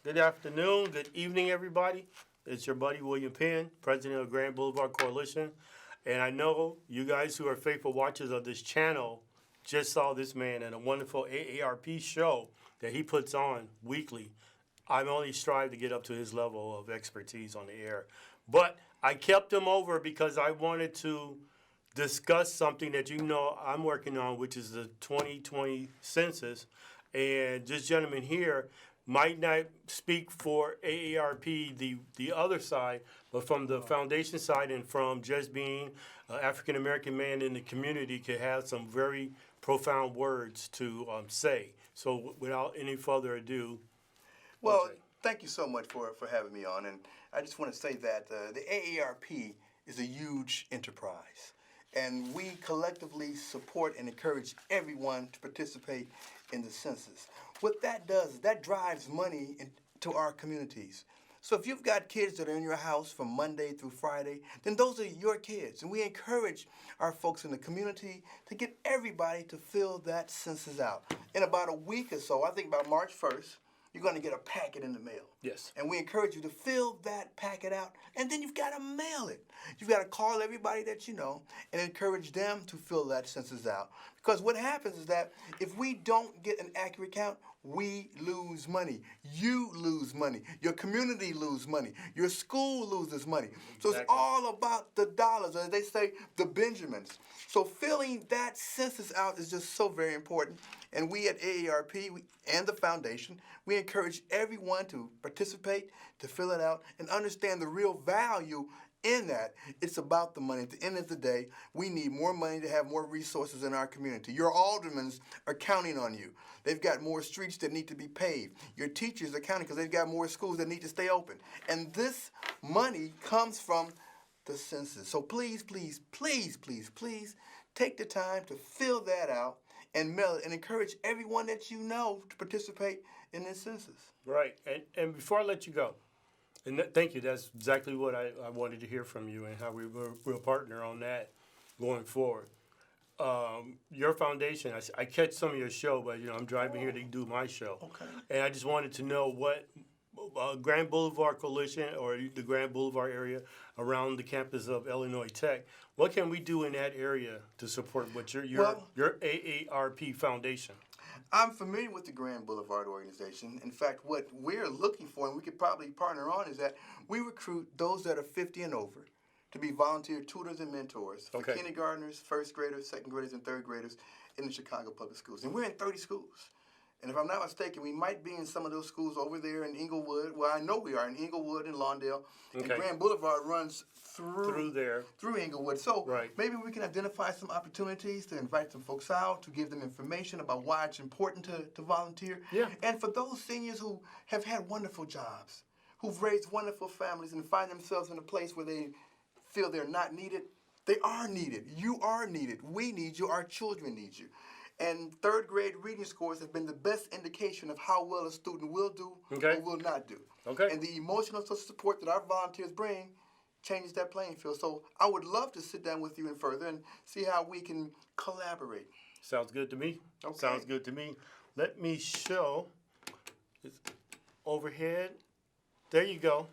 Good afternoon, good evening, everybody. It's your buddy William Penn, president of Grand Boulevard Coalition. And I know you guys who are faithful watchers of this channel just saw this man in a wonderful AARP show that he puts on weekly. I only strive to get up to his level of expertise on the air. But I kept him over because I wanted to discuss something that I'm working on, which is the 2020 census. And this gentleman here might not speak for AARP, the other side, but from the foundation side and from just being an African American man in the community, could have some very profound words to say. So without any further ado. Well, thank you so much for having me on. And I just want to say that the AARP is a huge enterprise. And we collectively support and encourage everyone to participate in the census. What that does is that drives money into our communities. So if you've got kids that are in your house from Monday through Friday, then those are your kids. And we encourage our folks in the community to get everybody to fill that census out. In about a week or so, I think about March 1st, you're going to get a packet in the mail. Yes. And we encourage you to fill that packet out, and then you've got to mail it. You've got to call everybody that you know and encourage them to fill that census out. Because what happens is that if we don't get an accurate count, we lose money. You lose money. Your community loses money. Your school loses money. So it's all about the dollars, or as they say, the Benjamins. So filling that census out is just so very important. And we at AARP and the foundation, we encourage everyone to participate, to fill it out, and understand the real value in that. It's about the money. At the end of the day, we need more money to have more resources in our community. Your aldermen are counting on you. They've got more streets that need to be paved. Your teachers are counting because they've got more schools that need to stay open. And this money comes from the census. So please, please, please, please, please take the time to fill that out and mail it, and encourage everyone that you know to participate in this census. Right. And before I let you go, and thank you, that's exactly what I wanted to hear from you and how we'll partner on that going forward. Your foundation, I catch some of your show, but I'm driving here to do my show. Okay. And I just wanted to know what Grand Boulevard Coalition or the Grand Boulevard area around the campus of Illinois Tech, what can we do in that area to support what your AARP foundation? I'm familiar with the Grand Boulevard organization. In fact, what we're looking for, and we could probably partner on, is that we recruit those that are 50 and over to be volunteer tutors and mentors for kindergartners, first graders, second graders, and third graders in the Chicago public schools. And we're in 30 schools. And if I'm not mistaken, we might be in some of those schools over there in Inglewood. Well, I know we are in Inglewood and Lawndale. And Grand Boulevard runs through Inglewood. So maybe we can identify some opportunities to invite some folks out, to give them information about why it's important to volunteer. Yeah. And for those seniors who have had wonderful jobs, who've raised wonderful families and find themselves in a place where they feel they're not needed, they are needed. You are needed. We need you. Our children need you. And third grade reading scores have been the best indication of how well a student will do or will not do. And the emotional support that our volunteers bring changes that playing field. So I would love to sit down with you and further and see how we can collaborate. Sounds good to me. Okay. Sounds good to me. Let me show this overhead. There you go.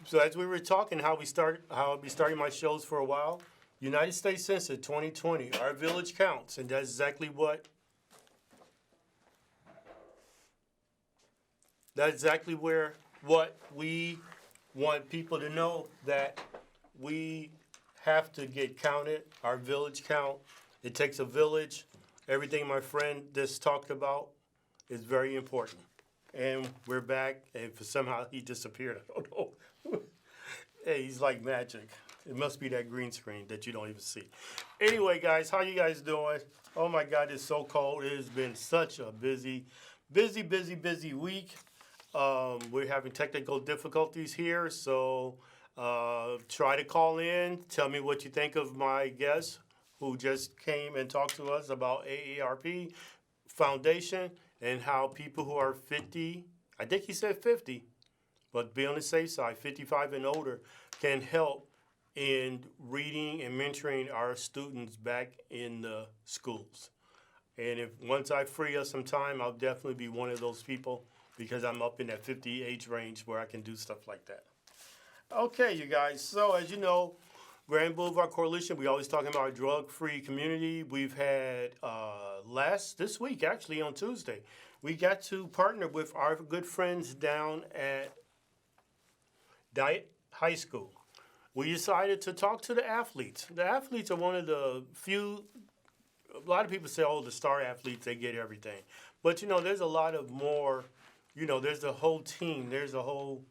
So as we were talking, how I'll be starting my shows for a while. United States Census 2020, our village counts, and that's exactly what we want people to know, that we have to get counted, our village count. It takes a village. Everything my friend just talked about is very important. And we're back, and somehow he disappeared. I don't know. Hey, he's like magic. It must be that green screen that you don't even see. Anyway, guys, how you guys doing? Oh, my God, it's so cold. It has been such a busy week. We're having technical difficulties here, so try to call in. Tell me what you think of my guest who just came and talked to us about AARP Foundation and how people who are 50, I think he said 50, but be on the safe side, 55 and older, can help in reading and mentoring our students back in the schools. And if once I free up some time, I'll definitely be one of those people because I'm up in that 50 age range where I can do stuff like that. Okay, you guys. So as you know, Grand Boulevard Coalition, we always talking about a drug-free community. We've had this week, actually on Tuesday, we got to partner with our good friends down at Diet High School. We decided to talk to the athletes. The athletes are one of the few. A lot of people say, "Oh, the star athletes, they get everything," but there's a lot of more. There's a whole team. There's a whole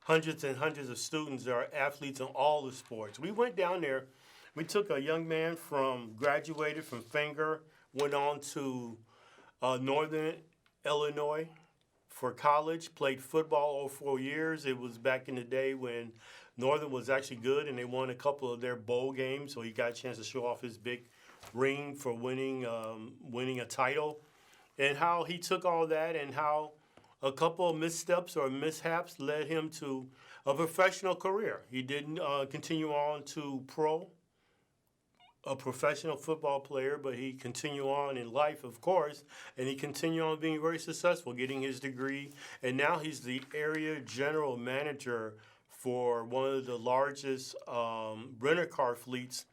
hundreds and hundreds of students that are athletes in all the sports. We went down there. We took a young man graduated from Fenger, went on to Northern Illinois for college, played football over 4 years. It was back in the day when Northern was actually good, and they won a couple of their bowl games, so he got a chance to show off his big ring for winning a title, and how he took all that and how a couple of missteps or mishaps led him to a professional career. He didn't continue on to a professional football player, but he continued on in life, of course, and he continued on being very successful, getting his degree, and now he's the area general manager for one of the largest rental car fleets,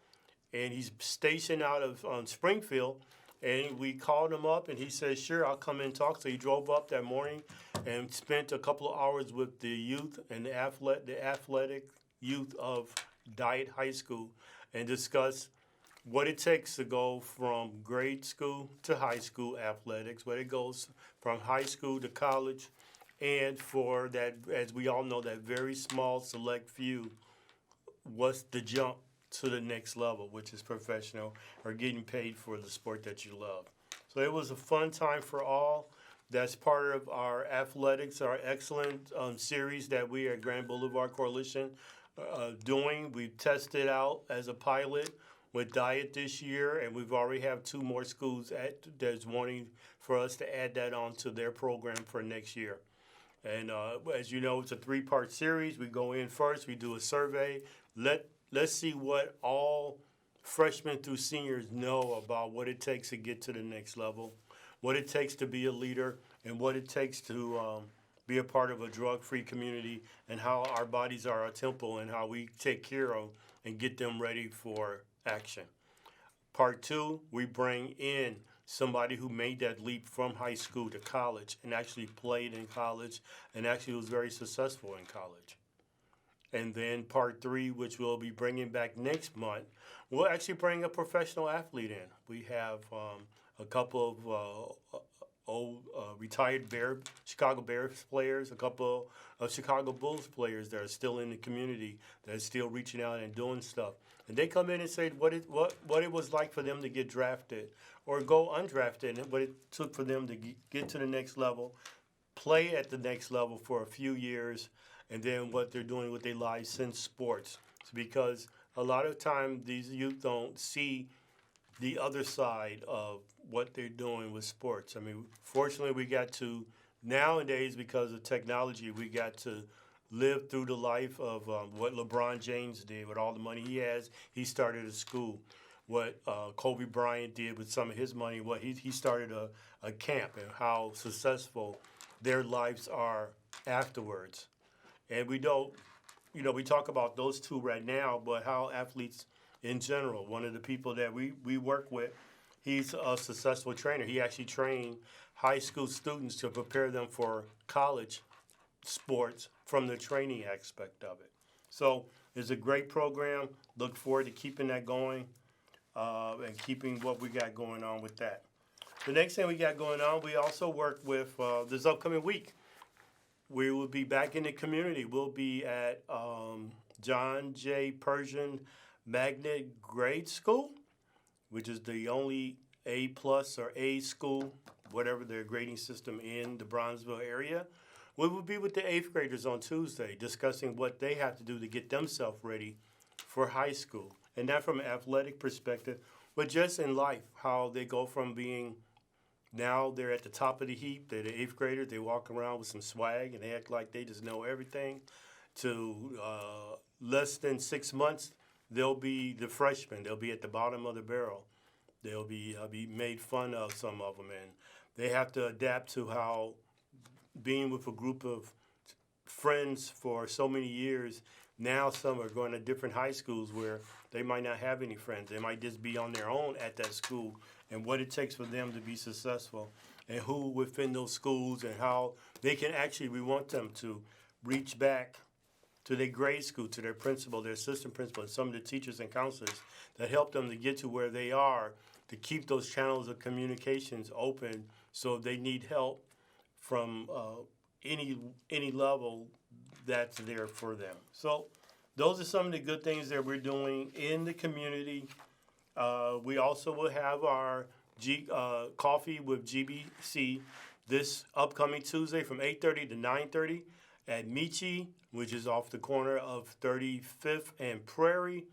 and he's stationed out of Springfield. And we called him up, and he said, "Sure, I'll come in and talk." So he drove up that morning and spent a couple of hours with the youth and the athletic youth of Diet High School and discussed what it takes to go from grade school to high school athletics, what it goes from high school to college, and for that, as we all know, that very small select few, what's the jump to the next level, which is professional or getting paid for the sport that you love. So it was a fun time for all. That's part of our athletics, our excellent series that we at Grand Boulevard Coalition doing. We tested out as a pilot with Diet this year, and we've already have 2 more schools that's wanting for us to add that on to their program for next year. And as you know, it's a 3-part series. We go in first, we do a survey. Let's see what all freshmen through seniors know about what it takes to get to the next level, what it takes to be a leader, and what it takes to be a part of a drug-free community, and how our bodies are a temple and how we take care of and get them ready for action. Part 2, we bring in somebody who made that leap from high school to college and actually played in college and actually was very successful in college. And then part 3, which we'll be bringing back next month, we'll actually bring a professional athlete in. We have a couple of old retired Chicago Bears players, a couple of Chicago Bulls players that are still in the community, that are still reaching out and doing stuff. And they come in and say what it was like for them to get drafted or go undrafted, and what it took for them to get to the next level, play at the next level for a few years, and then what they're doing with their lives since sports. It's because a lot of time these youth don't see the other side of what they're doing with sports. I mean, fortunately, we got to, nowadays, because of technology, we got to live through the life of what LeBron James did with all the money he has. He started a school. What Kobe Bryant did with some of his money, what he started a camp, and how successful their lives are afterwards. And we don't, we talk about those 2 right now, but how athletes in general, one of the people that we work with, he's a successful trainer. He actually trained high school students to prepare them for college sports from the training aspect of it. So it's a great program. Look forward to keeping that going and keeping what we got going on with that. The next thing we got going on, we also work with this upcoming week. We will be back in the community. We'll be at John J. Persian Magnet Grade School, which is the only A+ or A school, whatever their grading system in the Bronzeville area. We will be with the 8th graders on Tuesday discussing what they have to do to get themselves ready for high school. And not from an athletic perspective, but just in life, how they go from being, now they're at the top of the heap, they're the 8th graders, they walk around with some swag and they act like they just know everything, to less than 6 months, they'll be the freshmen, they'll be at the bottom of the barrel. They'll be made fun of, some of them, and they have to adapt to how being with a group of friends for so many years. Now some are going to different high schools where they might not have any friends. They might just be on their own at that school, and what it takes for them to be successful, and who within those schools, and how they can actually, we want them to reach back to their grade school, to their principal, their assistant principal, and some of the teachers and counselors that help them to get to where they are, to keep those channels of communications open, so if they need help from any level, that's there for them. So those are some of the good things that we're doing in the community. We also will have our coffee with GBC this upcoming Tuesday from 8:30 to 9:30 at Michi, which is off the corner of 35th and Prairie,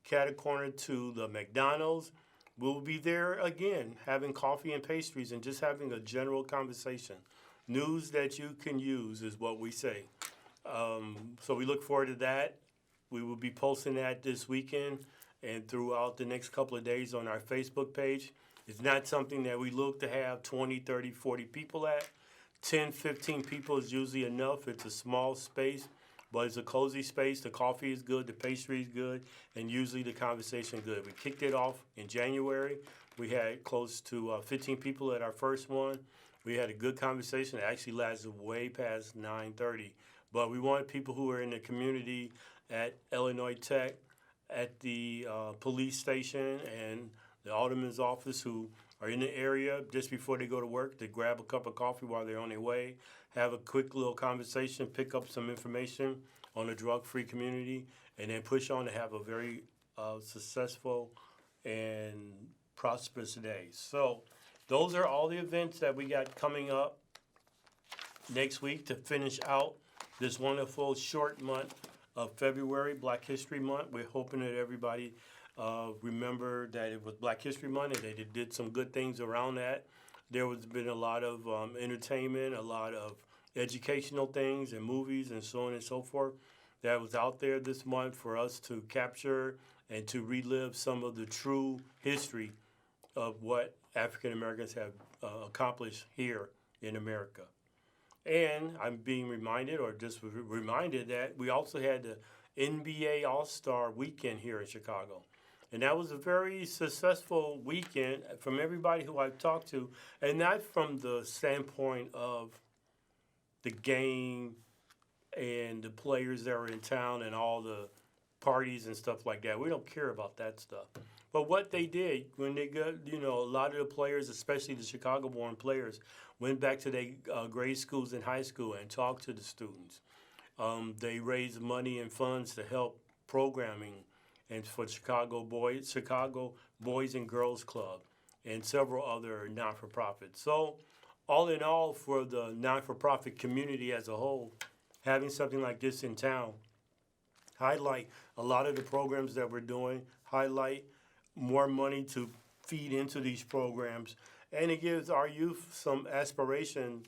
catty-corner to the McDonald's. We'll be there again, having coffee and pastries and just having a general conversation. News that you can use is what we say. So we look forward to that. We will be posting that this weekend and throughout the next couple of days on our Facebook page. It's not something that we look to have 20, 30, 40 people at. 10, 15 people is usually enough. It's a small space, but it's a cozy space. The coffee is good, the pastry is good, and usually the conversation good. We kicked it off in January. We had close to 15 people at our first one. We had a good conversation. It actually lasted way past 9:30. But we wanted people who are in the community at Illinois Tech, at the police station, and the alderman's office who are in the area just before they go to work to grab a cup of coffee while they're on their way, have a quick little conversation, pick up some information on the drug-free community, and then push on to have a very successful and prosperous day. So those are all the events that we got coming up next week to finish out this wonderful short month of February, Black History Month. We're hoping that everybody remember that it was Black History Month and that it did some good things around that. There has been a lot of entertainment, a lot of educational things and movies and so on and so forth that was out there this month for us to capture and to relive some of the true history of what African Americans have accomplished here in America. And I'm being reminded, or just reminded, that we also had the NBA All-Star Weekend here in Chicago. And that was a very successful weekend from everybody who I've talked to, and not from the standpoint of the game and the players that were in town and all the parties and stuff like that. We don't care about that stuff. But what they did, when they got, a lot of the players, especially the Chicago-born players, went back to their grade schools and high school and talked to the students. They raised money and funds to help programming and for Chicago Boys and Girls Club and several other non-for-profits. So all in all, for the non-for-profit community as a whole, having something like this in town, highlight a lot of the programs that we're doing, highlight more money to feed into these programs, and it gives our youth some aspiration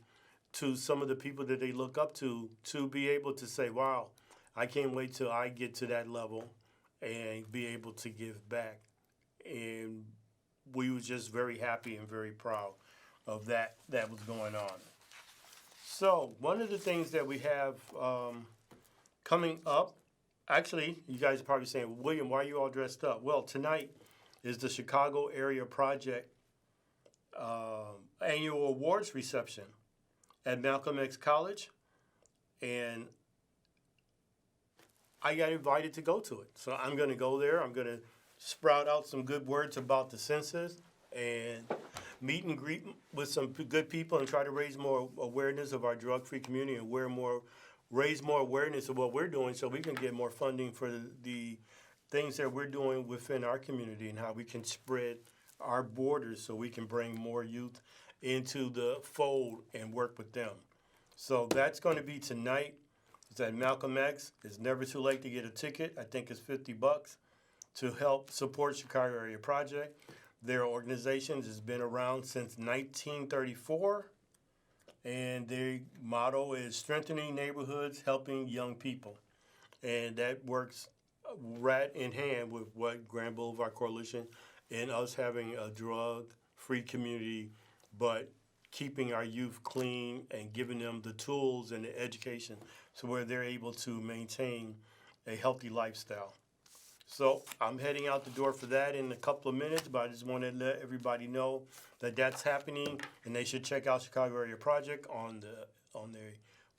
to some of the people that they look up to be able to say, wow, I can't wait till I get to that level and be able to give back. And we were just very happy and very proud of that was going on. So one of the things that we have coming up, actually, you guys are probably saying, William, why are you all dressed up? Well, tonight is the Chicago Area Project annual awards reception at Malcolm X College, and I got invited to go to it. So I'm going to go there. I'm going to sprout out some good words about the census and meet and greet with some good people and try to raise more awareness of our drug-free community and raise more awareness of what we're doing so we can get more funding for the things that we're doing within our community and how we can spread our borders so we can bring more youth into the fold and work with them. So that's going to be tonight. It's at Malcolm X. It's never too late to get a ticket. I think it's $50 to help support Chicago Area Project. Their organization has been around since 1934, and their motto is strengthening neighborhoods, helping young people. And that works right in hand with what Grand Boulevard Coalition in us having a drug-free community, but keeping our youth clean and giving them the tools and the education so where they're able to maintain a healthy lifestyle. So I'm heading out the door for that in a couple of minutes, but I just want to let everybody know that that's happening, and they should check out Chicago Area Project on their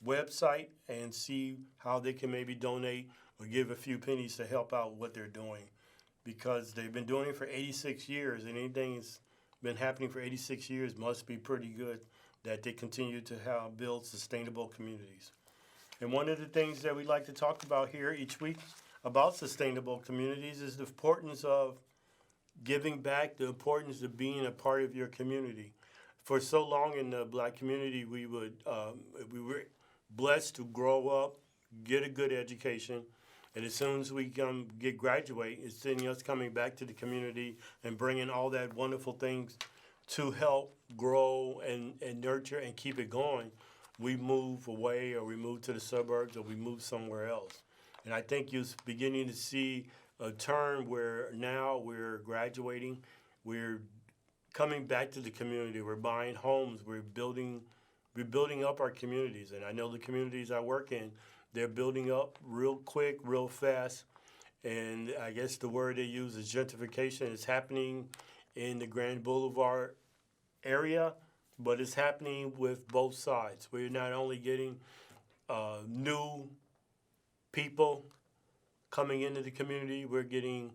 website and see how they can maybe donate or give a few pennies to help out what they're doing, because they've been doing it for 86 years, and anything that's been happening for 86 years must be pretty good, that they continue to build sustainable communities. And one of the things that we like to talk about here each week about sustainable communities is the importance of giving back, the importance of being a part of your community. For so long in the black community, we were blessed to grow up, get a good education, and as soon as we graduate, it's then us coming back to the community and bringing all that wonderful things to help grow and nurture and keep it going. We move away, or we move to the suburbs, or we move somewhere else. And I think you're beginning to see a turn where now we're graduating, we're coming back to the community, we're buying homes, we're building up our communities. And I know the communities I work in, they're building up real quick, real fast. And I guess the word they use is gentrification. It's happening in the Grand Boulevard area, but it's happening with both sides. We're not only getting new people coming into the community, we're getting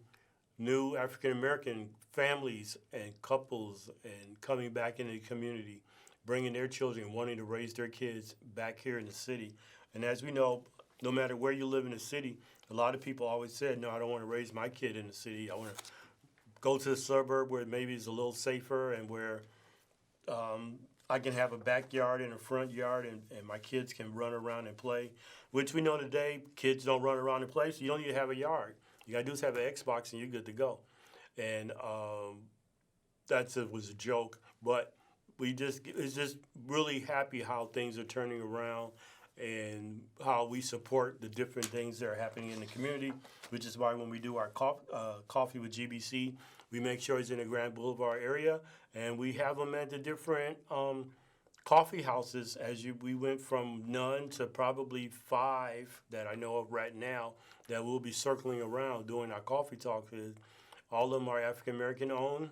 new African American families and couples and coming back into the community, bringing their children, wanting to raise their kids back here in the city. And as we know, no matter where you live in the city, a lot of people always said, no, I don't want to raise my kid in the city. I want to go to the suburb where maybe it's a little safer and where I can have a backyard and a front yard, and my kids can run around and play, which we know today kids don't run around and play, so you don't need to have a yard. You got to do is have an Xbox and you're good to go. And was a joke, but it's just really happy how things are turning around and how we support the different things that are happening in the community, which is why when we do our coffee with GBC, we make sure it's in the Grand Boulevard area, and we have them at the different coffee houses. We went from none to probably 5 that I know of right now that we'll be circling around doing our coffee talk with. All of them are African American owned,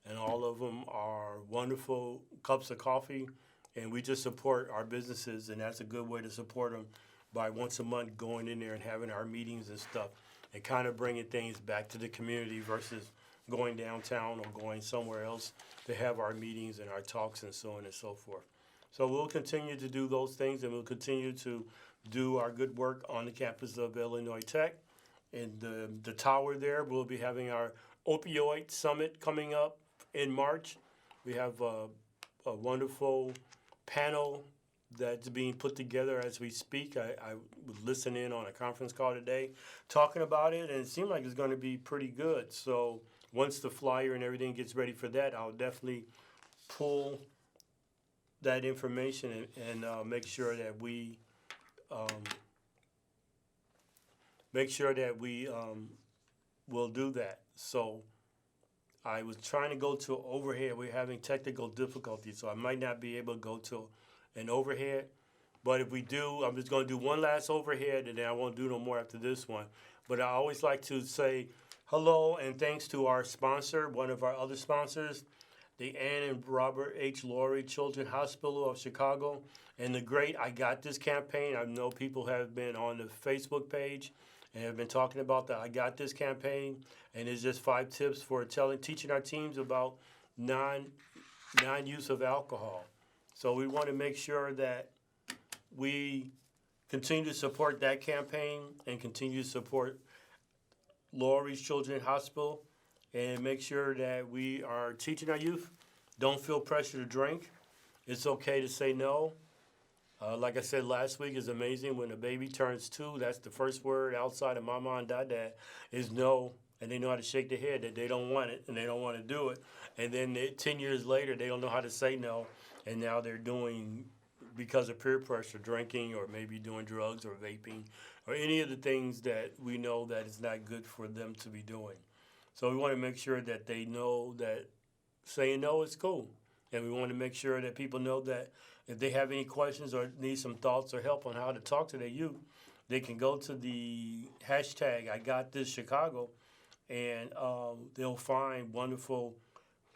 and all of them are wonderful cups of coffee. And we just support our businesses, and that's a good way to support them, by once a month going in there and having our meetings and stuff and kind of bringing things back to the community versus going downtown or going somewhere else to have our meetings and our talks and so on and so forth. So we'll continue to do those things, and we'll continue to do our good work on the campus of Illinois Tech. In the tower there, we'll be having our opioid summit coming up in March. We have a wonderful panel that's being put together as we speak. I was listening in on a conference call today talking about it, and it seemed like it's going to be pretty good. So once the flyer and everything gets ready for that, I'll definitely pull that information and make sure that we will do that. So I was trying to go to overhead. We're having technical difficulties, so I might not be able to go to an overhead. But if we do, I'm just going to do one last overhead, and then I won't do no more after this one. But I always like to say hello and thanks to our sponsor, one of our other sponsors, the Ann and Robert H. Laurie Children's Hospital of Chicago, and the great I Got This campaign. I know people have been on the Facebook page and have been talking about the I Got This campaign, and it's just 5 tips for teaching our teams about non-use of alcohol. So we want to make sure that we continue to support that campaign and continue to support Laurie's Children's Hospital, and make sure that we are teaching our youth, don't feel pressure to drink. It's okay to say no. Like I said last week, it's amazing when a baby turns 2, that's the first word outside of mama and dad is no, and they know how to shake their head that they don't want it and they don't want to do it. And then 10 years later, they don't know how to say no, and now they're doing, because of peer pressure, drinking or maybe doing drugs or vaping or any of the things that we know that is not good for them to be doing. So we want to make sure that they know that saying no is cool. And we want to make sure that people know that if they have any questions or need some thoughts or help on how to talk to their youth, they can go to the hashtag I Got This Chicago, and they'll find wonderful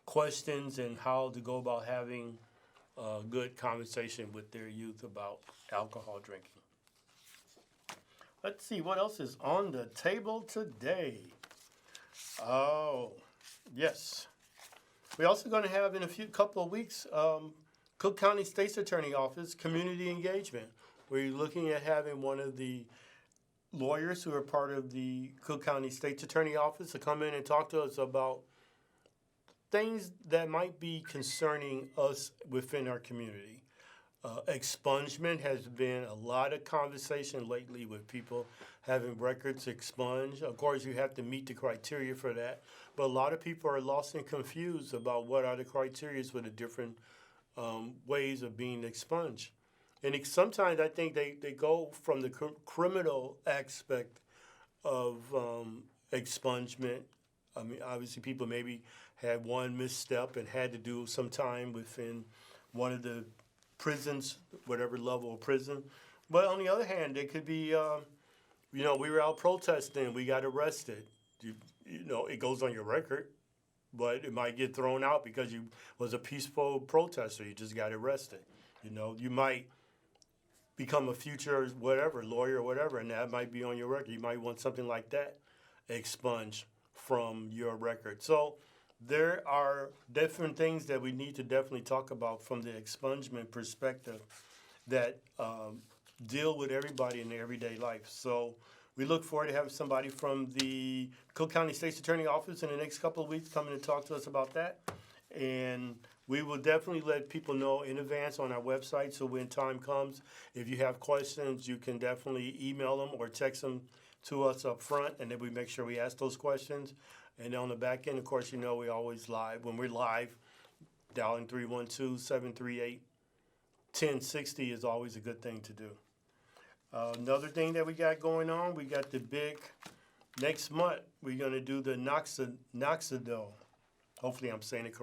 questions and how to go about having a good conversation with their youth about alcohol drinking. Let's see what else is on the table today. Oh, yes. We're also going to have in a couple of weeks Cook County State's Attorney Office community engagement. We're looking at having one of the lawyers who are part of the Cook County State's Attorney Office to come in and talk to us about things that might be concerning us within our community. Expungement has been a lot of conversation lately with people having records expunged. Of course, you have to meet the criteria for that, but a lot of people are lost and confused about what are the criteria for the different ways of being expunged. And sometimes I think they go from the criminal aspect of expungement. I mean, obviously, people maybe had one misstep and had to do some time within one of the prisons, whatever level of prison. But on the other hand, it could be, we were out protesting, we got arrested. It goes on your record, but it might get thrown out because you was a peaceful protester. You just got arrested. You might become a future whatever lawyer or whatever, and that might be on your record. You might want something like that expunged from your record. So there are different things that we need to definitely talk about from the expungement perspective that deal with everybody in their everyday life. So we look forward to having somebody from the Cook County State's Attorney Office in the next couple of weeks coming to talk to us about that. And we will definitely let people know in advance on our website, so when time comes, if you have questions, you can definitely email them or text them to us up front, and then we make sure we ask those questions. And on the back end, of course, we always live. When we're live, dialing 312-738-1060 is always a good thing to do. Another thing that we got going on, we got the big, next month, we're going to do the Noxidil. Hopefully I'm saying it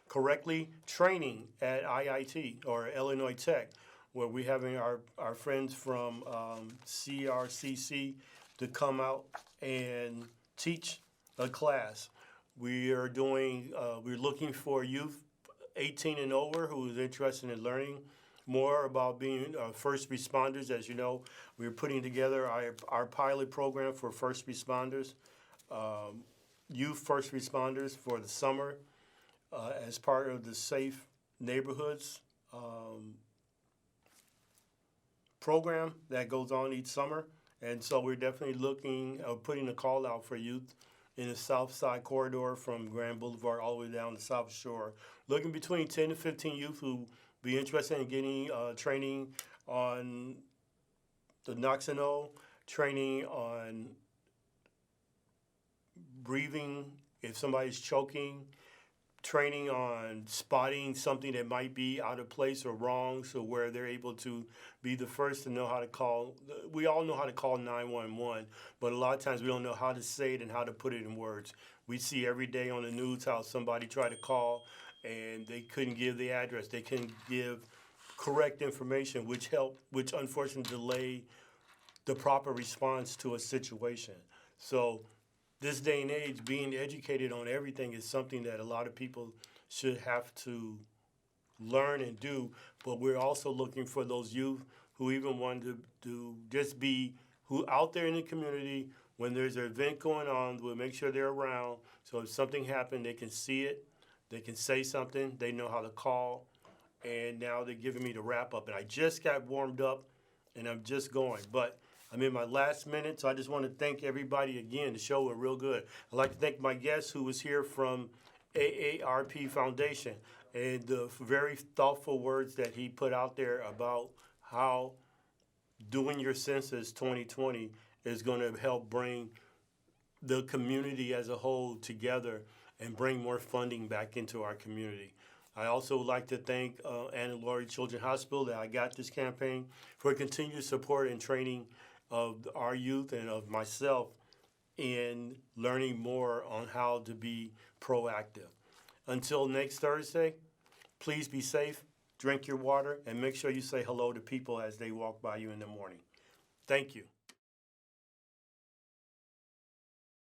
correctly, training at IIT or Illinois Tech, where we're having our friends from CRCC to come out and teach a class. We're looking for youth 18 and over who is interested in learning more about being first responders. As you know, we're putting together our pilot program for first responders, youth first responders for the summer as part of the Safe Neighborhoods program that goes on each summer. And so we're definitely putting a call out for youth in the South Side corridor from Grand Boulevard all the way down the South Shore. Looking between 10 to 15 youth who be interested in getting training on the Noxidil, training on breathing if somebody's choking, training on spotting something that might be out of place or wrong, so where they're able to be the first to know how to call. We all know how to call 911, but a lot of times we don't know how to say it and how to put it in words. We see every day on the news how somebody tried to call and they couldn't give the address. They couldn't give correct information, which unfortunately delay the proper response to a situation. So this day and age, being educated on everything is something that a lot of people should have to learn and do. But we're also looking for those youth who even want to just be out there in the community when there's an event going on. We'll make sure they're around. So if something happened, they can see it. They can say something. They know how to call. And now they're giving me the wrap up. And I just got warmed up, and I'm just going. But I'm in my last minute, so I just want to thank everybody again. The show was real good. I'd like to thank my guest who was here from AARP Foundation and the very thoughtful words that he put out there about how doing your census 2020 is going to help bring the community as a whole together and bring more funding back into our community. I also would like to thank Anna Laurie Children's Hospital, that I Got This campaign, for continued support and training of our youth and of myself in learning more on how to be proactive. Until next Thursday, please be safe, drink your water, and make sure you say hello to people as they walk by you in the morning. Thank you.